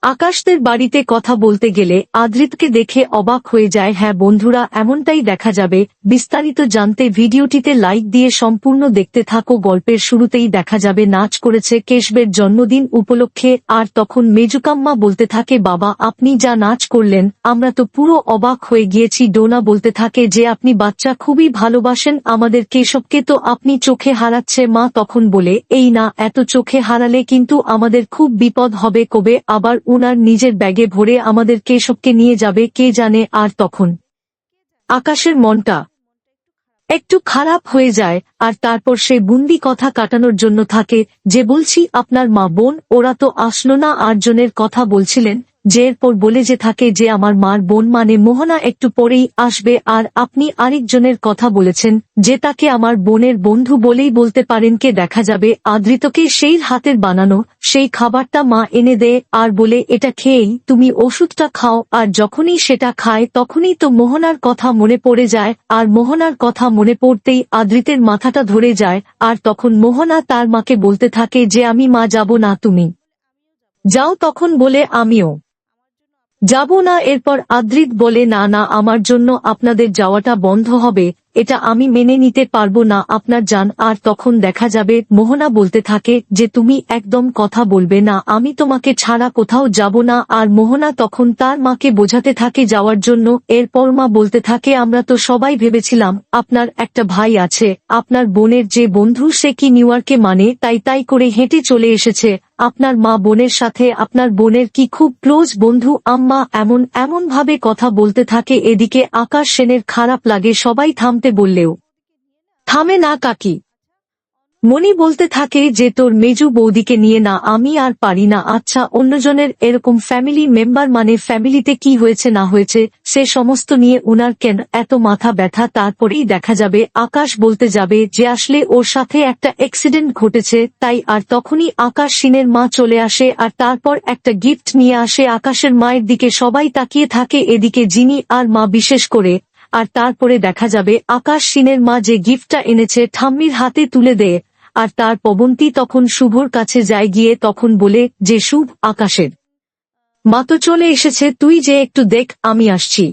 আকাশদের বাড়িতে কথা বলতে গেলে আদ্রিতকে দেখে অবাক হয়ে যায়। হ্যাঁ বন্ধুরা, এমনটাই দেখা যাবে। বিস্তারিত জানতে ভিডিওটিতে লাইক দিয়ে সম্পূর্ণ দেখতে থাকো। গল্পের শুরুতেই দেখা যাবে নাচ করেছে কেশবের জন্মদিন উপলক্ষে, আর তখন মেজুকাম্মা বলতে থাকে, বাবা আপনি যা নাচ করলেন আমরা তো পুরো অবাক হয়ে গিয়েছি। ডোনা বলতে থাকে যে আপনি বাচ্চা খুবই ভালোবাসেন আমাদের কেশবকে, তো আপনি চোখে হারাচ্ছে। মা তখন বলে, এই না, এত চোখে হারালে কিন্তু আমাদের খুব বিপদ হবে। কবে আবার উনার নিজের ব্যাগে ভরে আমাদের কেশবকে নিয়ে যাবে কে জানে। আর তখন আকাশের মনটা একটু খারাপ হয়ে যায়, আর তারপর সে বুন্দি কথা কাটানোর জন্য থাকে যে বলছি আপনার মা বোন ওরা তো আসলো না, আটজনের কথা বলছিলেন। যে এরপর বলে যে থাকে যে আমার মার বোন মানে মোহনা একটু পরেই আসবে, আর আপনি আরেকজনের কথা বলেছেন যে তাকে আমার বোনের বন্ধু বলেই বলতে পারেন। কে দেখা যাবে আদ্রিতকে সেই হাতের বানানো সেই খাবারটা মা এনে দেয় আর বলে এটা খেয়েই তুমি ওষুধটা খাও। আর যখনই সেটা খায় তখনই তো মোহনার কথা মনে পড়ে যায়, আর মোহনার কথা মনে পড়তেই আদ্রিতের মাথাটা ধরে যায়। আর তখন মোহনা তার মাকে বলতে থাকে যে আমি মা যাব না, তুমি যাও। তখন বলে আমিও যাব না। এরপর আদ্রিত বলে না না, আমার জন্য আপনাদের যাওয়াটা বন্ধ হবে, এটা আমি মেনে নিতে পারবো না, আপনার যান। আর তখন দেখা যাবে মোহনা বলতে থাকে যে তুমি একদম কথা বলবে না, আমি তোমাকে ছাড়া কোথাও যাব না। আর মোহনা তখন তার মাকে বোঝাতে থাকে যাওয়ার জন্য। এরপর মা বলতে থাকে আমরা তো সবাই ভেবেছিলাম আপনার একটা ভাই আছে, আপনার বোনের যে বন্ধু সে কি নিউ ইয়র্কে মানে তাই করে হেঁটে চলে এসেছে আপনার মা বোনের সাথে। আপনার বোনের কি খুব ক্লোজ বন্ধু? আম্মা এমন ভাবে কথা বলতে থাকে। এদিকে আকাশ সেনের খারাপ লাগে, সবাই থামতে বললেও থামে না। কাকি মনি বলতে থাকে যে তোর মেজু বৌদিকে নিয়ে না আমি আর পারি না। আচ্ছা অন্যজনের এরকম ফ্যামিলি মেম্বার মানে ফ্যামিলিতে কি হয়েছে না হয়েছে সে সমস্ত নিয়ে উনার কেন এত মাথা ব্যথা? তারপরেই দেখা যাবে আকাশ বলতে যাবে যে আসলে ওর সাথে একটা অ্যাক্সিডেন্ট ঘটেছে তাই। আর তখনই আকাশ সিনের মা চলে আসে আর তারপর একটা গিফট নিয়ে আসে। আকাশের মায়ের দিকে সবাই তাকিয়ে থাকে, এদিকে জিনি আর মা বিশেষ করে। আর তারপরে দেখা যাবে আকাশ সিনের মা যে গিফটটা এনেছে ঠাম্মির হাতে তুলে দেয়। আর তার পবন্তী তখন শুভর কাছে যায়, গিয়ে তখন বলে যে শুভ আকাশের মা তো চলে এসেছে, তুই যে একটু দেখ আমি আসছি।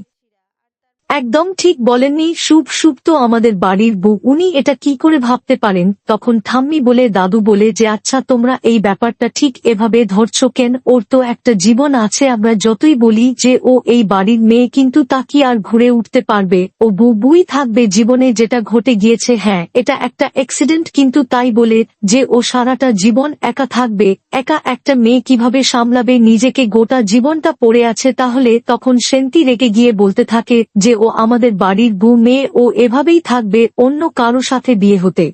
একদম ঠিক বলেননি শুভ তো আমাদের বাড়ির বউ, উনি এটা কি করে ভাবতে পারেন? তখন ঠাম্মি বলে দাদু বলে যে আচ্ছা তোমরা এই ব্যাপারটা ঠিক এভাবে ধরছো কেন? ওর তো একটা জীবন আছে, আমরা যতই বলি যে ও এই বাড়ির মেয়ে কিন্তু তা কি আর ঘুরে উঠতে পারবে? ও বুই থাকবে জীবনে যেটা ঘটে গিয়েছে। হ্যাঁ এটা একটা অ্যাক্সিডেন্ট, কিন্তু তাই বলে যে ও সারাটা জীবন একা থাকবে? একা একটা মেয়ে কিভাবে সামলাবে নিজেকে? গোটা জীবনটা পড়ে আছে তাহলে। তখন সেন্তি রেগে গিয়ে বলতে থাকে যে ও আমাদের বাড়ির বউ মেয়ে, ও এভাবেই থাকবে, অন্য কারো সাথে বিয়ে হতে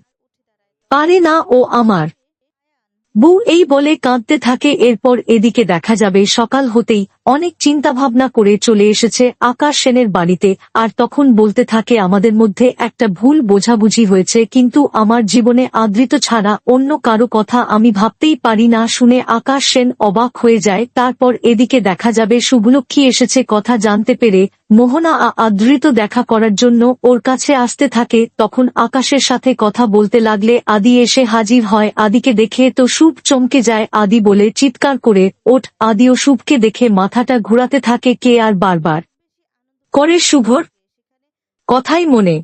পারে না, ও আমার বউ। এই বলে কাঁদতে থাকে। এরপর এদিকে দেখা যাবে সকাল হতেই অনেক চিন্তাভাবনা করে চলে এসেছে আকাশ সেনের বাড়িতে। আর তখন বলতে থাকে আমাদের মধ্যে একটা ভুল বোঝাবুঝি হয়েছে, কিন্তু আমার জীবনে আদৃত ছাড়া অন্য কারো কথা আমি ভাবতেই পারি না। শুনে আকাশ সেন অবাক হয়ে যায়। তারপর এদিকে দেখা যাবে শুভলক্ষ্মী এসেছে কথা জানতে পেরে। মোহনা আদৃত দেখা করার জন্য ওর কাছে আসতে থাকে। তখন আকাশের সাথে কথা বলতে লাগলে আদি এসে হাজির হয়। আদিকে দেখে তো শুভ চমকে যায়। আদি বলে চিৎকার করে ওঠ। আদিও শুভকে দেখে মাথাটা ঘুরাতে থাকে। কে আর বারবার করে শুভর কথাই মনে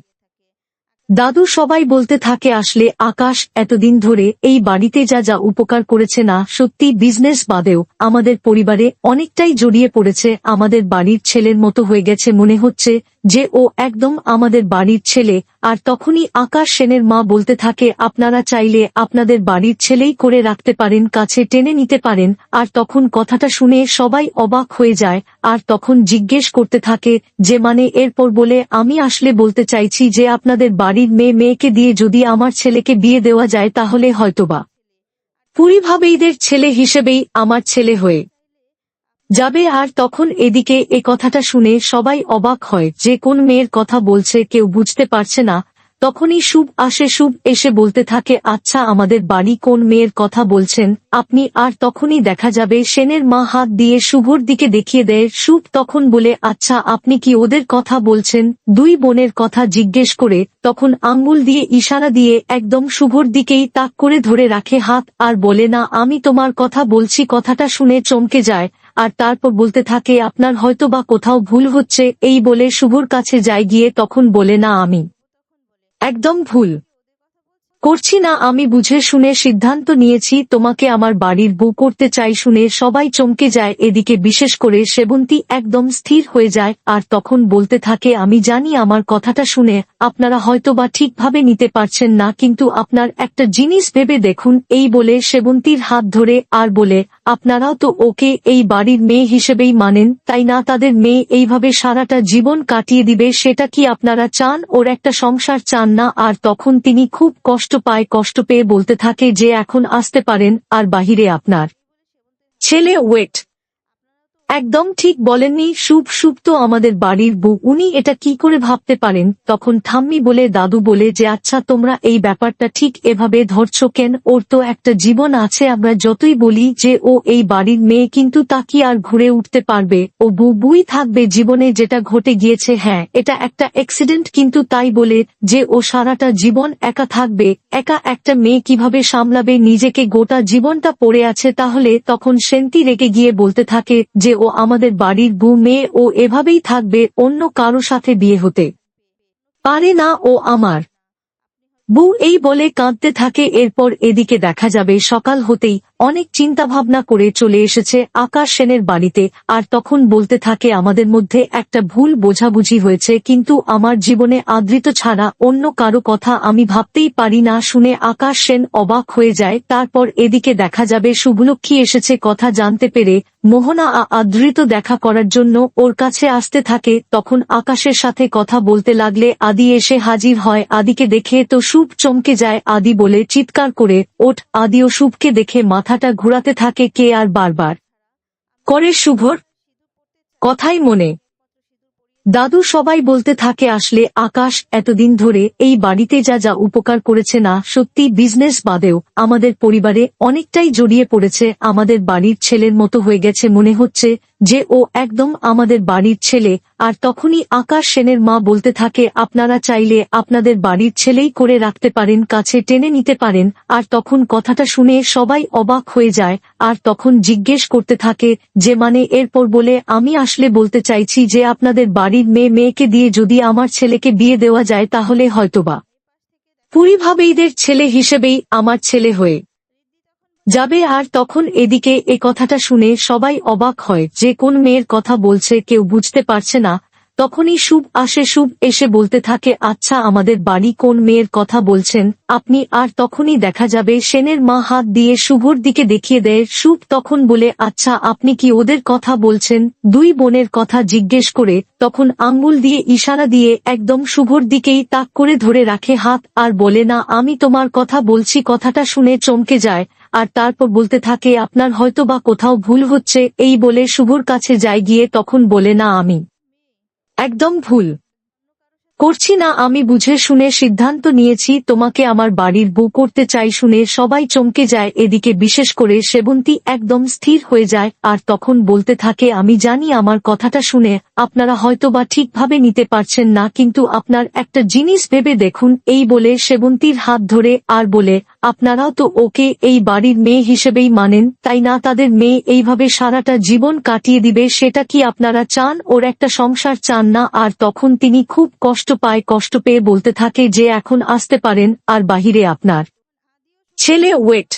দাদু সবাই বলতে থাকে আসলে আকাশ এতদিন ধরে এই বাড়িতে যা যা উপকার করেছে না সত্যি, বিজনেস বাদেও আমাদের পরিবারে অনেকটাই জড়িয়ে পড়েছে। আমাদের বাড়ির ছেলের মতো হয়ে গেছে, মনে হচ্ছে যে ও একদম আমাদের বাড়ির ছেলে। আর তখনই আকাশ সেনের মা বলতে থাকে আপনারা চাইলে আপনাদের বাড়ির ছেলেই করে রাখতে পারেন, কাছে টেনে নিতে পারেন। আর তখন কথাটা শুনে সবাই অবাক হয়ে যায়। আর তখন জিজ্ঞেস করতে থাকে যে মানে? এরপর বলে আমি আসলে বলতে চাইছি যে আপনাদের বাড়ির মেয়েকে দিয়ে যদি আমার ছেলেকে বিয়ে দেওয়া যায় তাহলে হয়তোবা পরিভাবেইদের ছেলে হিসেবেই আমার ছেলে হয়ে যাবে। আর তখন এদিকে এ কথাটা শুনে সবাই অবাক হয় যে কোন মেয়ের কথা বলছে, কেউ বুঝতে পারছে না। তখনই শুভ আসে। শুভ এসে বলতে থাকে আচ্ছা আমাদের বাড়ি কোন মেয়ের কথা বলছেন আপনি? আর তখনই দেখা যাবে সেনের মা হাত দিয়ে শুভর দিকে দেখিয়ে দেয়। শুভ তখন বলে আচ্ছা আপনি কি ওদের কথা বলছেন? দুই বোনের কথা জিজ্ঞেস করে তখন আঙ্গুল দিয়ে ইশারা দিয়ে একদম শুভর দিকেই তাক করে ধরে রাখে হাত, আর বলে না আমি তোমার কথা বলছি। কথাটা শুনে চমকে যায় আর তারপর বলতে থাকে আপনার হয়তো বা কোথাও ভুল হচ্ছে। এই বলে শুভর কাছে যায়, গিয়ে তখন বলে না আমি একদম ভুল করছি না, আমি বুঝে শুনে সিদ্ধান্ত নিয়েছি তোমাকে আমার বাড়ির বউ করতে চাই। শুনে সবাই চমকে যায়, এদিকে বিশেষ করে সেবন্তী একদম স্থির হয়ে যায় আর তখন বলতে থাকে আমি জানি আমার কথাটা শুনে আপনারা হয়তোবা ঠিকভাবে নিতে পারছেন না, কিন্তু আপনার একটা জিনিস ভেবে দেখুন। এই বলে সেবন্তীর হাত ধরে আর বলে আপনারাও তো ওকে এই বাড়ির মেয়ে হিসেবেই মানেন, তাই না? তাদের মেয়ে এইভাবে সারাটা জীবন কাটিয়ে দিবে সেটা কি আপনারা চান? ওর একটা সংসার চান না? আর তখন তিনি খুব কষ্ট পায়, কষ্ট পেয়ে বলতে থাকে যে এখন আসতে পারেন। আর বাহিরে আপনার ছেলে ওয়েট। একদম ঠিক বলেননি শুভ, শুভ তো আমাদের বাড়ির বউ, উনি এটা কি করে ভাবতে পারেন? তখন ঠাম্মি বলে দাদু বলে যে আচ্ছা তোমরা এই ব্যাপারটা ঠিক এভাবে ধরছো কেন? ওর তো একটা জীবন আছে, আমরা যতই বলি যে ও এই বাড়ির মেয়ে কিন্তু তা কি আর ঘুরে উঠতে পারবে? ও বুই থাকবে জীবনে যেটা ঘটে গিয়েছে, হ্যাঁ এটা একটা অ্যাক্সিডেন্ট, কিন্তু তাই বলে যে ও সারাটা জীবন একা থাকবে? একা একটা মেয়ে কিভাবে সামলাবে নিজেকে? গোটা জীবনটা পড়ে আছে। তাহলে তখন সেন্তি রেগে গিয়ে বলতে থাকে যে ও আমাদের বাড়ির বউ, মেয়ে ও এভাবেই থাকবে, অন্য কারো সাথে বিয়ে হতে পারে না, ও আমার বউ। এই বলে কাঁদতে থাকে। এরপর এদিকে দেখা যাবে সকাল হতেই অনেক চিন্তাভাবনা করে চলে এসেছে আকাশ সেনের বাড়িতে আর তখন বলতে থাকে আমাদের মধ্যে একটা ভুল বোঝাবুঝি হয়েছে, কিন্তু আমার জীবনে আদৃত ছাড়া অন্য কারো কথা আমি ভাবতেই পারি না। শুনে আকাশ সেন অবাক হয়ে যায়। তারপর এদিকে দেখা যাবে শুভলক্ষ্মী এসেছে কথা জানতে পেরে মোহনা আদৃত দেখা করার জন্য ওর কাছে আসতে থাকে। তখন আকাশের সাথে কথা বলতে লাগলে আদি এসে হাজির হয়। আদিকে দেখে তো শুভ চমকে যায়। আদি বলে চিৎকার করে ওঠ। আদিও শুভকে দেখে মাথাটা ঘুরাতে থাকে। কে? আর বারবার করে শুভর কথাই মনে দাদু সবাই বলতে থাকে আসলে আকাশ এতদিন ধরে এই বাড়িতে যা যা উপকার করেছে, না সত্যি বিজনেস বাদেও আমাদের পরিবারে অনেকটাই জড়িয়ে পড়েছে, আমাদের বাড়ির ছেলের মতো হয়ে গেছে, মনে হচ্ছে যে ও একদম আমাদের বাড়ির ছেলে। আর তখনই আকাশ সেনের মা বলতে থাকে আপনারা চাইলে আপনাদের বাড়ির ছেলেই করে রাখতে পারেন, কাছে টেনে নিতে পারেন। আর তখন কথাটা শুনে সবাই অবাক হয়ে যায় আর তখন জিজ্ঞেস করতে থাকে যে মানে? এরপর বলে আমি আসলে বলতে চাইছি যে আপনাদের বাড়ির মেয়েকে দিয়ে যদি আমার ছেলেকে বিয়ে দেওয়া যায় তাহলে হয়তোবা পরিভাবেইদের ছেলে হিসেবেই আমার ছেলে হয়ে যাবে। আর তখন এদিকে এ কথাটা শুনে সবাই অবাক হয় যে কোন মেয়ের কথা বলছে, কেউ বুঝতে পারছে না। তখনই শুভ আসে। শুভ এসে বলতে থাকে আচ্ছা আমাদের বাড়ি কোন মেয়ের কথা বলছেন আপনি? আর তখনই দেখা যাবে সেনের মা হাত দিয়ে শুভর দিকে দেখিয়ে দেয়। শুভ তখন বলে আচ্ছা আপনি কি ওদের কথা বলছেন? দুই বোনের কথা জিজ্ঞেস করে তখন আঙ্গুল দিয়ে ইশারা দিয়ে একদম শুভর দিকেই তাক করে ধরে রাখে হাত আর বলে না আমি তোমার কথা বলছি। কথাটা শুনে চমকে যায় আর তারপর বলতে থাকে আপনার হয়তো বা কোথাও ভুল হচ্ছে। এই বলে শুভর কাছে যায়, গিয়ে তখন বলে না আমি একদম ভুল করছি না, আমি বুঝে শুনে সিদ্ধান্ত নিয়েছি তোমাকে আমার বাড়ির বউ করতে চাই। শুনে সবাই চমকে যায়, এদিকে বিশেষ করে সেবন্তী একদম স্থির হয়ে যায় আর তখন বলতে থাকে আমি জানি আমার কথাটা শুনে আপনারা হয়তোবা ঠিকভাবে নিতে পারছেন না, কিন্তু আপনার একটা জিনিস ভেবে দেখুন। এই বলে সেবন্তীর হাত ধরে আর বলে আপনারাও তো ওকে এই বাড়ির মেয়ে হিসেবেই মানেন, তাই না? তাদের মেয়ে এইভাবে সারাটা জীবন কাটিয়ে দিবে সেটা কি আপনারা চান? ওর একটা সংসার চান না? আর তখন তিনি খুব কষ্ট পায়, কষ্ট পেয়ে বলতে থাকে যে এখন আসতে পারেন। আর বাহিরে আপনার ছেলে ওয়েট।